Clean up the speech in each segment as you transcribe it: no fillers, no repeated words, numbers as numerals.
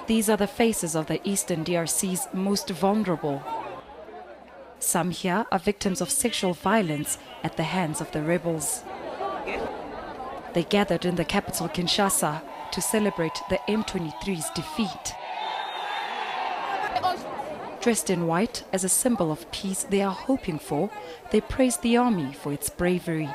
These are the faces of the eastern DRC's most vulnerable. Some here are victims of sexual violence at the hands of the rebels. They gathered in the capital Kinshasa to celebrate the M23's defeat. Dressed in white as a symbol of peace they are hoping for, they praise the army for its bravery.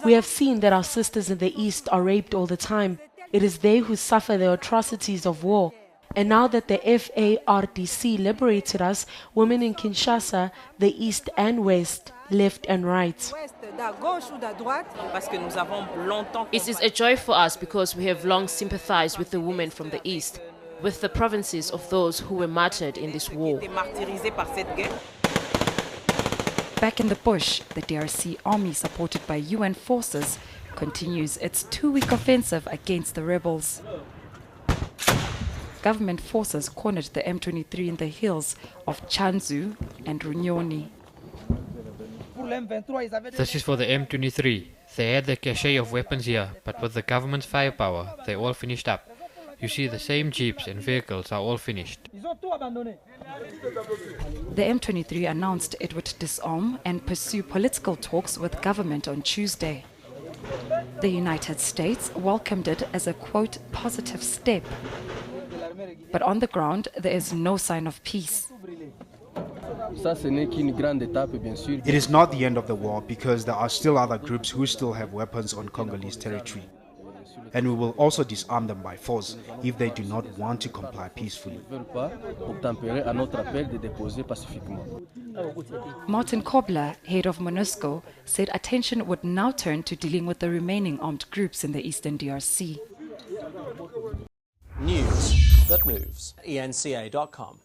We have seen that our sisters in the East are raped all the time. It is they who suffer the atrocities of war. And now that the FARDC liberated us, women in Kinshasa, the East and West, left and right. It is a joy for us because we have long sympathized with the women from the East, with the provinces of those who were martyred in this war. Back in the bush, the DRC army, supported by UN forces, continues its 2-week offensive against the rebels. Government forces cornered the M23 in the hills of Chanzu and Runyoni. This is for the M23. They had the cache of weapons here, but with the government's firepower, they all finished up. You see, the same jeeps and vehicles are all finished. The M23 announced it would disarm and pursue political talks with government on Tuesday. The United States welcomed it as a, quote, positive step. But on the ground, there is no sign of peace. It is not the end of the war because there are still other groups who still have weapons on Congolese territory. And we will also disarm them by force if they do not want to comply peacefully. Martin Kobler, head of MONUSCO, said attention would now turn to dealing with the remaining armed groups in the eastern DRC. News that moves. eNCA.com.